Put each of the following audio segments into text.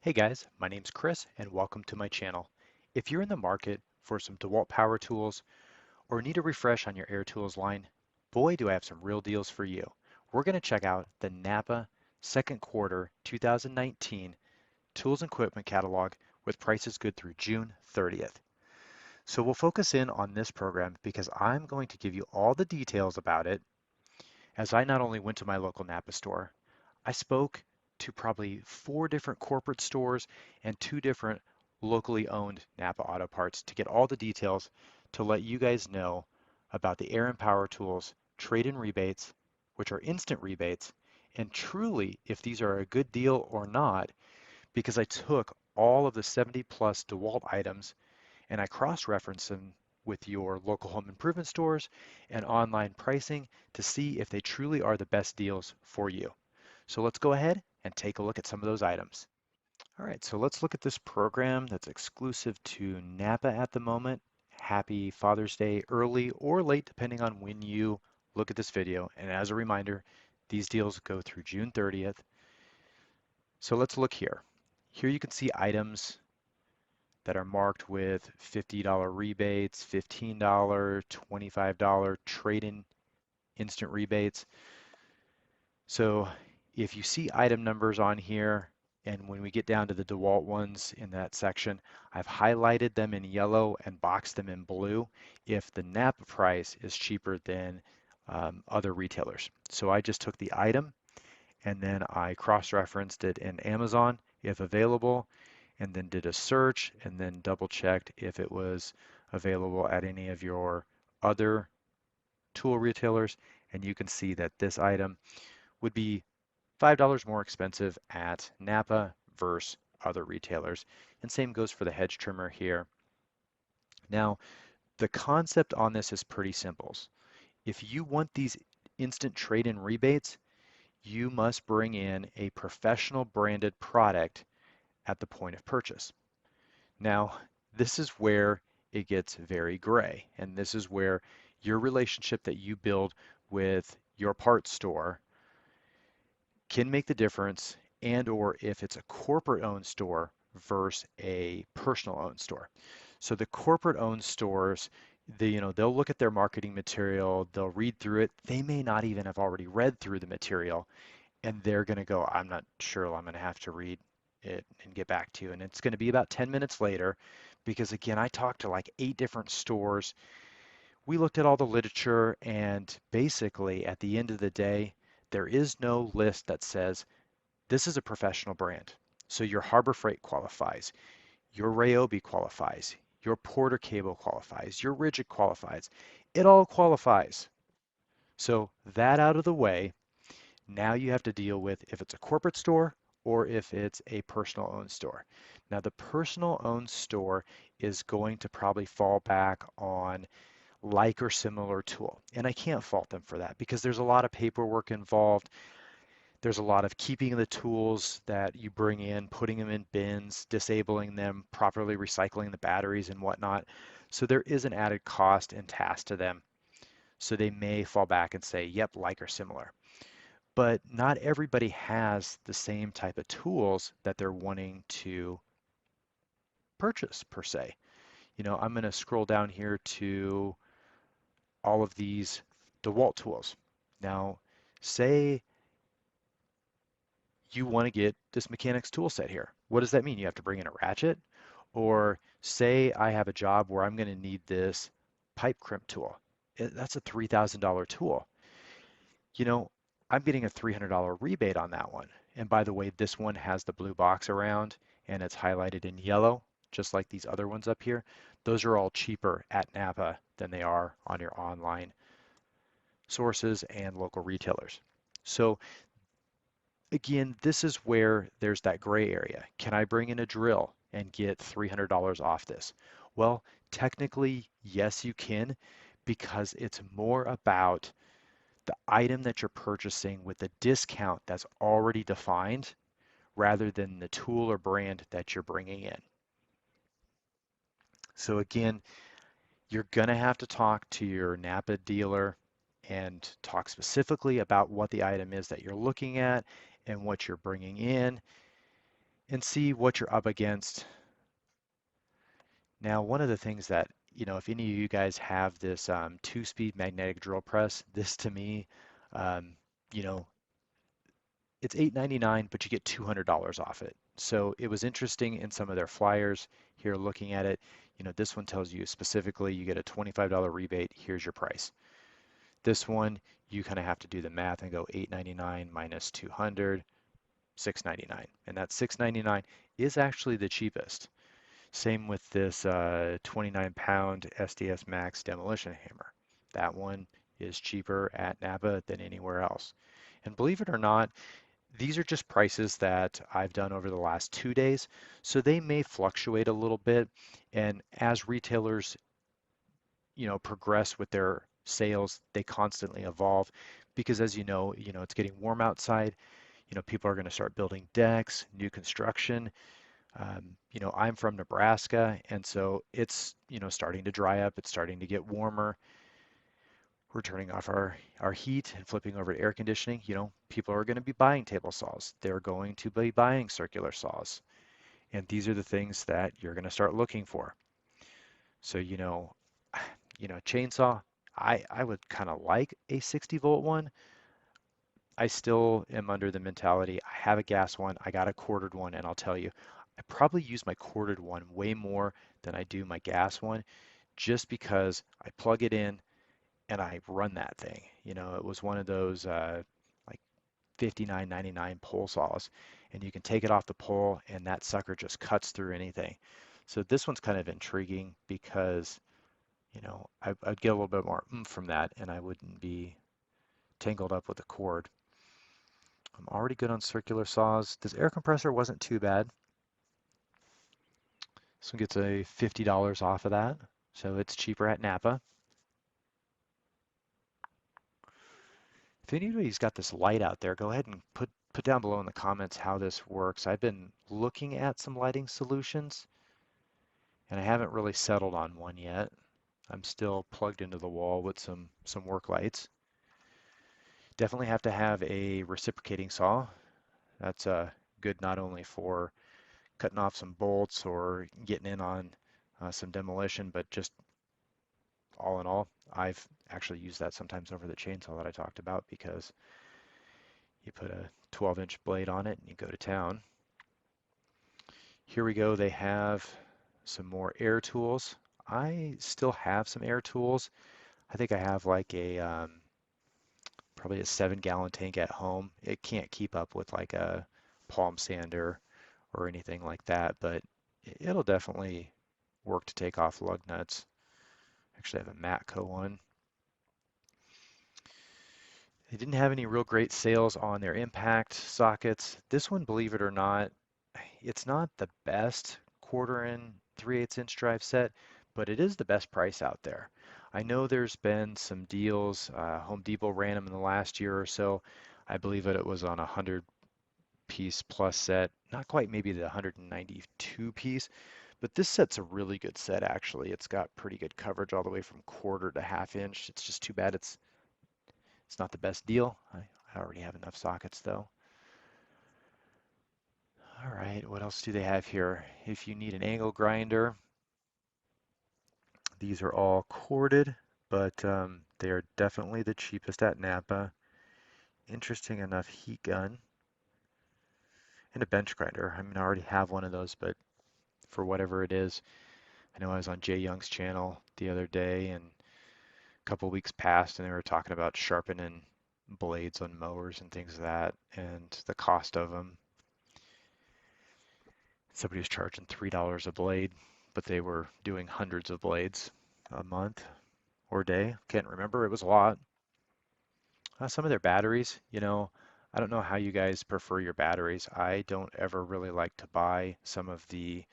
Hey guys, my name's Chris and welcome to my channel. If you're in the market for some Dewalt power tools or need a refresh on your Air Tools line, boy do I have some real deals for you. We're going to check out the Napa second quarter 2019 tools and equipment catalog with prices good through June 30th. So we'll focus in on this program because I'm going to give you all the details about it as I not only went to my local Napa store, I spoke to probably 4 different corporate stores and 2 different locally owned Napa Auto Parts to get all the details to let you guys know about the Air and Power Tools trade-in rebates, which are instant rebates, and truly if these are a good deal or not, because I took all of the 70 plus DeWalt items and I cross-referenced them with your local home improvement stores and online pricing to see if they truly are the best deals for you. So let's go ahead and take a look at some of those items. All right, so let's look at this program that's exclusive to Napa at the moment. Happy Father's Day early or late, depending on when you look at this video. And as a reminder, these deals go through June 30th. So let's look here. Here you can see items that are marked with $50 rebates, $15, $25 trade-in instant rebates. So if you see item numbers on here, and when we get down to the DeWalt ones in that section, I've highlighted them in yellow and boxed them in blue if the Napa price is cheaper than other retailers. So I just took the item and then I cross-referenced it in Amazon if available, and then did a search and then double checked if it was available at any of your other tool retailers. And you can see that this item would be $5 more expensive at Napa versus other retailers. And same goes for the hedge trimmer here. Now, the concept on this is pretty simple. If you want these instant trade-in rebates, you must bring in a professional branded product at the point of purchase. Now, this is where it gets very gray, and this is where your relationship that you build with your parts store can make the difference, and or if it's a corporate owned store versus a personal owned store. So the corporate owned stores, they'll look at their marketing material, they'll read through it. They may not even have already read through the material, and they're going to go, I'm not sure, I'm going to have to read it and get back to you. And it's going to be about 10 minutes later because, again, I talked to like 8 different stores. We looked at all the literature, and basically, at the end of the day, there is no list that says this is a professional brand. So your Harbor Freight qualifies, your Ryobi qualifies, your Porter Cable qualifies, your Rigid qualifies. It all qualifies. So that out of the way, now you have to deal with if it's a corporate store or if it's a personal owned store. Now the personal owned store is going to probably fall back on like or similar tool. And I can't fault them for that because there's a lot of paperwork involved. There's a lot of keeping the tools that you bring in, putting them in bins, disabling them, properly recycling the batteries and whatnot. So there is an added cost and task to them. So they may fall back and say, yep, like or similar. But not everybody has the same type of tools that they're wanting to purchase per se. I'm going to scroll down here to all of these DeWalt tools. Now, say you want to get this mechanics tool set here. What does that mean? You have to bring in a ratchet? Or say I have a job where I'm going to need this pipe crimp tool. That's a $3,000 tool. You know, I'm getting a $300 rebate on that one. And by the way, this one has the blue box around and it's highlighted in yellow, just like these other ones up here. Those are all cheaper at Napa than they are on your online sources and local retailers. So again, this is where there's that gray area. Can I bring in a drill and get $300 off this? Well, technically, yes, you can, because it's more about the item that you're purchasing with the discount that's already defined rather than the tool or brand that you're bringing in. So again, you're going to have to talk to your Napa dealer and talk specifically about what the item is that you're looking at and what you're bringing in. and see what you're up against. Now, one of the things that, if any of you guys have this two-speed magnetic drill press, this to me, um, you know, it's $8.99, but you get $200 off it. So it was interesting in some of their flyers here looking at it. This one tells you specifically you get a $25 rebate. Here's your price. This one, you kind of have to do the math and go $8.99 minus 200, $6.99. And that $6.99 is actually the cheapest. Same with this 29-pound SDS Max demolition hammer. That one is cheaper at Napa than anywhere else. And believe it or not, these are just prices that I've done over the last 2 days, so they may fluctuate a little bit. And as retailers, progress with their sales, they constantly evolve because as it's getting warm outside. People are going to start building decks, new construction. I'm from Nebraska, and so it's, starting to dry up. It's starting to get warmer. We're turning off our heat and flipping over to air conditioning. People are going to be buying table saws. They're going to be buying circular saws. And these are the things that you're going to start looking for. So, chainsaw, I would kind of like a 60-volt one. I still am under the mentality, I have a gas one, I got a corded one, and I'll tell you, I probably use my corded one way more than I do my gas one, just because I plug it in and I run that thing. It was one of those like 59.99 pole saws, and you can take it off the pole and that sucker just cuts through anything. So this one's kind of intriguing because, I'd get a little bit more oomph from that and I wouldn't be tangled up with the cord. I'm already good on circular saws. This air compressor wasn't too bad. This one gets a $50 off of that, so it's cheaper at Napa. If anybody's got this light out there, go ahead and put down below in the comments how this works. I've been looking at some lighting solutions, and I haven't really settled on one yet. I'm still plugged into the wall with some work lights. Definitely have to have a reciprocating saw. That's good not only for cutting off some bolts or getting in on some demolition, but just all in all, I've actually used that sometimes over the chainsaw that I talked about because you put a 12-inch blade on it and you go to town. Here we go. They have some more air tools. I still have some air tools. I think I have like a probably a 7-gallon tank at home. It can't keep up with like a palm sander or anything like that, but it'll definitely work to take off lug nuts. Actually, I have a Matco one. They didn't have any real great sales on their impact sockets. This one, believe it or not, it's not the best 1/4 and 3/8 inch drive set, but it is the best price out there. I know there's been some deals. Home Depot ran them in the last year or so. I believe that it was on a 100-piece plus set, not quite maybe the 192 piece, but this set's a really good set actually. It's got pretty good coverage all the way from 1/4 to 1/2 inch. It's just too bad it's not the best deal. I already have enough sockets though. All right, what else do they have here? If you need an angle grinder, these are all corded, but they are definitely the cheapest at Napa. Interesting enough, heat gun and a bench grinder. I mean, I already have one of those, but for whatever it is, I know I was on Jay Young's channel the other day and a couple weeks passed and they were talking about sharpening blades on mowers and things of that and the cost of them. Somebody was charging $3 a blade, but they were doing hundreds of blades a month or day. Can't remember. It was a lot. Some of their batteries, I don't know how you guys prefer your batteries. I don't ever really like to buy some of the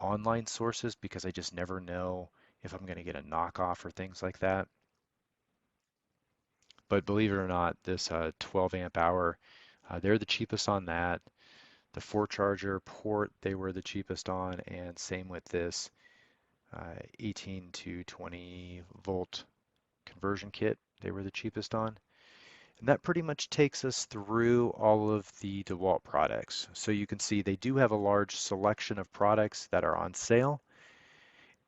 online sources because I just never know if I'm going to get a knockoff or things like that. But believe it or not, this 12 amp hour, they're the cheapest on that. The 4 charger port, they were the cheapest on, and same with this 18 to 20 volt conversion kit, they were the cheapest on. And that pretty much takes us through all of the DeWalt products. So you can see they do have a large selection of products that are on sale.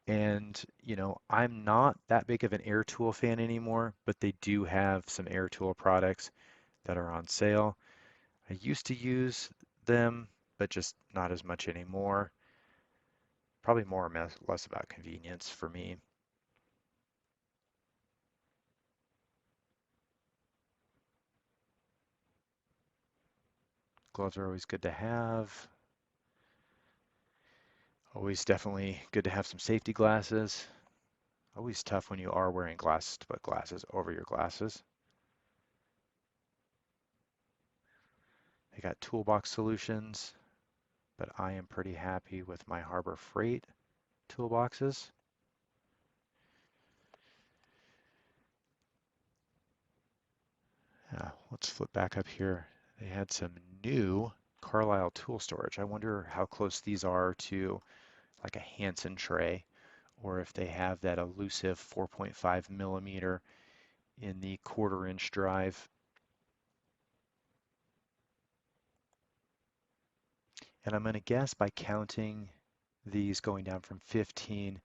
And, I'm not that big of an air tool fan anymore, but they do have some air tool products that are on sale. I used to use them, but just not as much anymore. Probably more or less about convenience for me. Gloves are always good to have. Always definitely good to have some safety glasses. Always tough when you are wearing glasses to put glasses over your glasses. They got toolbox solutions, but I am pretty happy with my Harbor Freight toolboxes. Let's flip back up here. They had some new Carlisle tool storage. I wonder how close these are to like a Hansen tray, or if they have that elusive 4.5 millimeter in the 1/4 inch drive. And I'm going to guess by counting these going down from 15,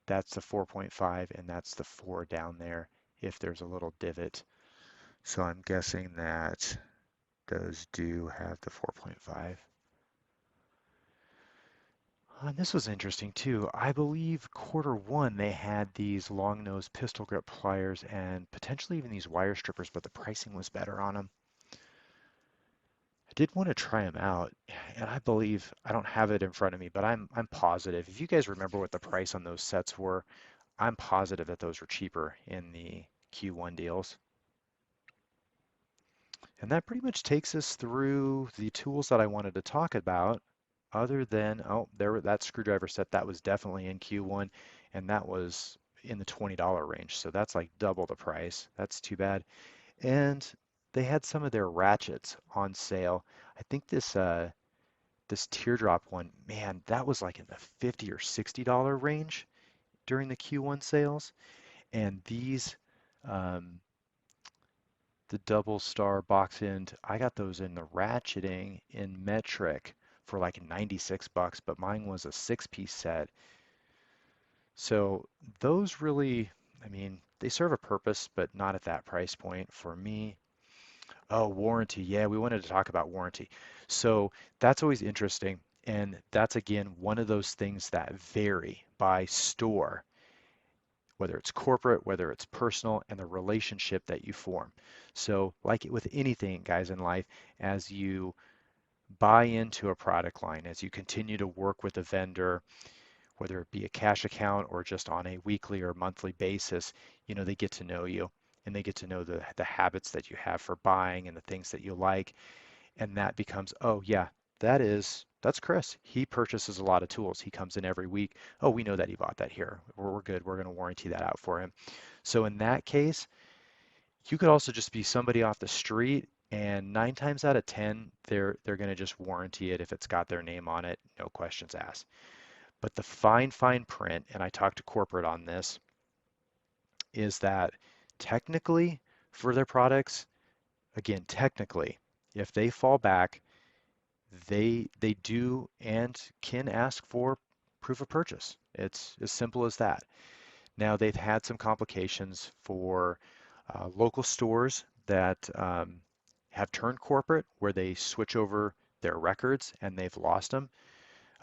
that's the 4.5 and that's the 4 down there if there's a little divot. So I'm guessing that those do have the 4.5. And this was interesting too. I believe Q1 they had these long nose pistol grip pliers and potentially even these wire strippers, but the pricing was better on them. I did want to try them out, and I believe I don't have it in front of me, but I'm positive. If you guys remember what the price on those sets were, I'm positive that those were cheaper in the Q1 deals. And that pretty much takes us through the tools that I wanted to talk about, other than, oh, that screwdriver set, that was definitely in Q1, and that was in the $20 range. So that's like double the price. That's too bad. And they had some of their ratchets on sale. I think this teardrop one, man, that was like in the $50 or $60 range during the Q1 sales. And these, um, the double star box end, I got those in the ratcheting in metric for like 96 bucks, but mine was a 6-piece set. So those really, I mean, they serve a purpose, but not at that price point for me. Oh, warranty. Yeah, we wanted to talk about warranty. So that's always interesting. And that's again one of those things that vary by store, whether it's corporate, whether it's personal, and the relationship that you form. So, like with anything, guys, in life, as you buy into a product line, as you continue to work with a vendor, whether it be a cash account or just on a weekly or monthly basis, they get to know you and they get to know the habits that you have for buying and the things that you like. And that becomes, oh yeah, that's Chris. He purchases a lot of tools. He comes in every week. Oh, we know that he bought that here. We're good. We're going to warranty that out for him. So in that case, you could also just be somebody off the street, and 9 times out of 10, they're going to just warranty it if it's got their name on it, no questions asked. But the fine print, and I talked to corporate on this, is that technically for their products, again, technically, if they fall back, they do and can ask for proof of purchase. It's as simple as that. Now they've had some complications for local stores that have turned corporate where they switch over their records and they've lost them.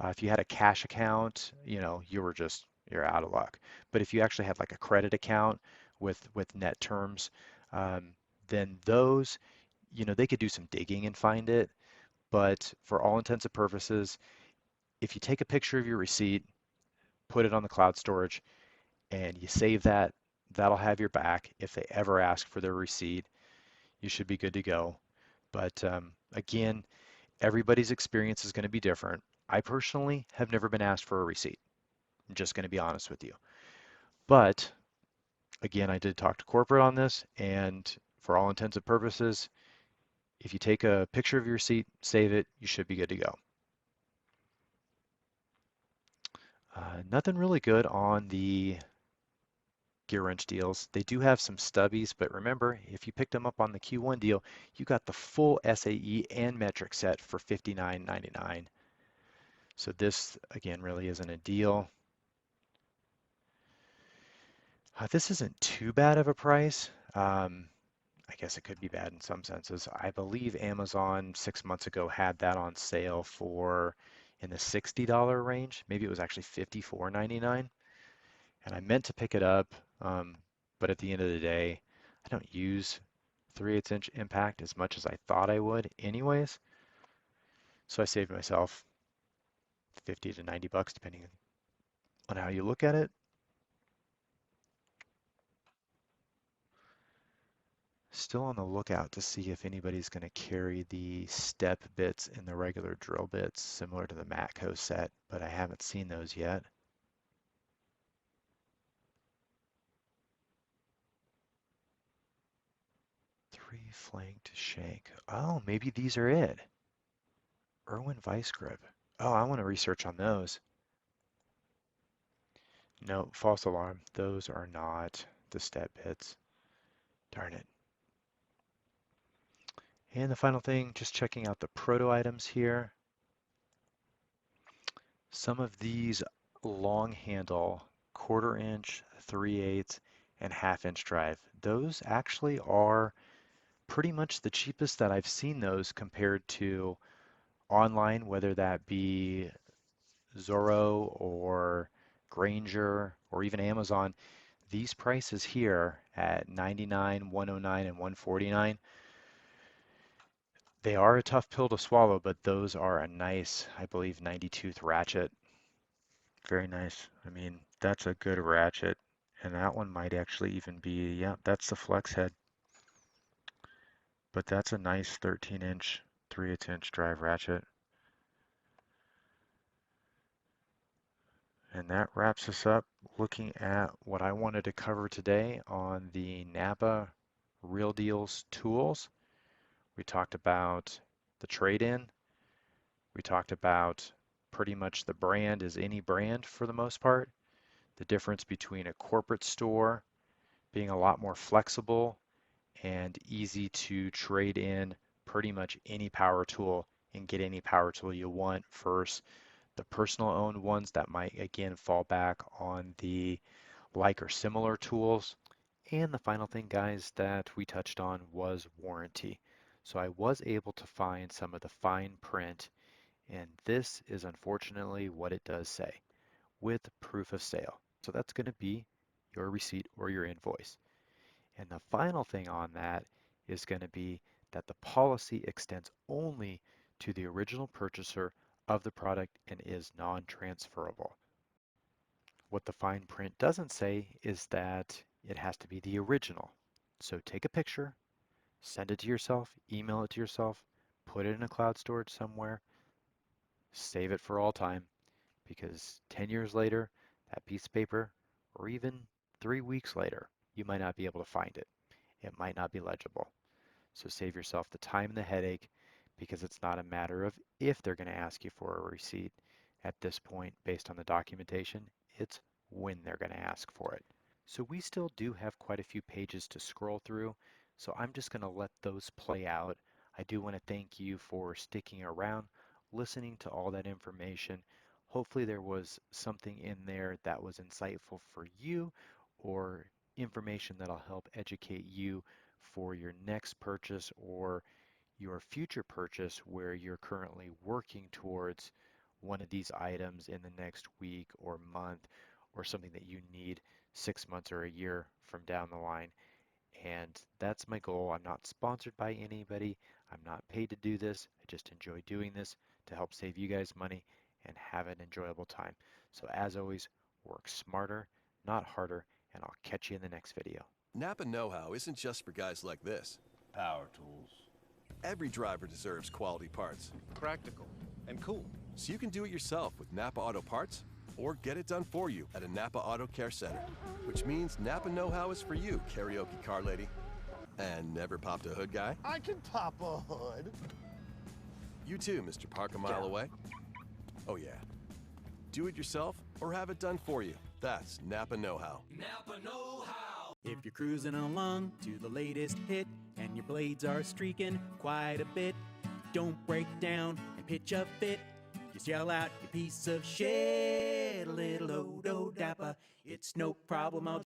If you had a cash account, you're out of luck. But if you actually had like a credit account with net terms, um, then those, they could do some digging and find it. But for all intents and purposes, if you take a picture of your receipt, put it on the cloud storage, and you save that, that'll have your back. If they ever ask for their receipt, you should be good to go. But again, everybody's experience is going to be different. I personally have never been asked for a receipt. I'm just going to be honest with you. But again, I did talk to corporate on this, and for all intents and purposes, if you take a picture of your receipt, save it, you should be good to go. Nothing really good on the gear wrench deals. They do have some stubbies, but remember, if you picked them up on the Q1 deal, you got the full SAE and metric set for $59.99. So this, again, really isn't a deal. This isn't too bad of a price. I guess it could be bad in some senses. I believe Amazon 6 months ago had that on sale for in the $60 range. Maybe it was actually $54.99. And I meant to pick it up, but at the end of the day, I don't use 3/8 inch impact as much as I thought I would anyways. So I saved myself 50 to 90 bucks depending on how you look at it. Still on the lookout to see if anybody's going to carry the step bits in the regular drill bits similar to the Matco set, but I haven't seen those yet. Three flanked shank. Oh, maybe these are it. Irwin Vice Grip. Oh, I want to research on those. No, false alarm. Those are not the step bits. Darn it. And the final thing, just checking out the proto items here. Some of these long handle 1/4 inch, 3/8, and 1/2 inch drive, those actually are pretty much the cheapest that I've seen those compared to online, whether that be Zorro or Granger or even Amazon. These prices here at $99, $109, and $149, they are a tough pill to swallow, but those are a nice, I believe, 90-tooth ratchet. Very nice. I mean, that's a good ratchet. And that one might actually even be, yeah, that's the flex head. But that's a nice 13-inch, 3/8 inch drive ratchet. And that wraps us up looking at what I wanted to cover today on the Napa Real Deals tools. We talked about the trade-in. We talked about pretty much the brand is any brand for the most part. The difference between a corporate store being a lot more flexible and easy to trade in pretty much any power tool and get any power tool you want versus the personal owned ones that might again fall back on the like or similar tools. And the final thing, guys, that we touched on was warranty. So I was able to find some of the fine print, and this is unfortunately what it does say with proof of sale. So that's going to be your receipt or your invoice. And the final thing on that is going to be that the policy extends only to the original purchaser of the product and is non-transferable. What the fine print doesn't say is that it has to be the original. So take a picture, send it to yourself, email it to yourself, put it in a cloud storage somewhere, save it for all time, because 10 years later, that piece of paper, or even 3 weeks later, you might not be able to find it. It might not be legible. So save yourself the time and the headache, because it's not a matter of if they're going to ask you for a receipt at this point based on the documentation, it's when they're going to ask for it. So we still do have quite a few pages to scroll through, so I'm just going to let those play out. I do want to thank you for sticking around, listening to all that information. Hopefully there was something in there that was insightful for you, or information that'll help educate you for your next purchase or your future purchase where you're currently working towards one of these items in the next week or month, or something that you need 6 months or a year from down the line. And that's my goal. I'm not sponsored by anybody. I'm not paid to do this. I just enjoy doing this to help save you guys money and have an enjoyable time. So as always, work smarter, not harder, and I'll catch you in the next video. Napa know-how isn't just for guys like this. Power tools. Every driver deserves quality parts. Practical and cool. So you can do it yourself with Napa Auto Parts, or get it done for you at a Napa Auto Care Center. Which means Napa know-how is for you, karaoke car lady. And never popped a hood guy? I can pop a hood. You too, Mr. Park a mile away. Oh yeah. Do it yourself or have it done for you. That's Napa know-how. If you're cruising along to the latest hit and your blades are streaking quite a bit, don't break down and pitch a fit. Just yell out, you piece of shit, a little odo dappa. It's no problem, I'll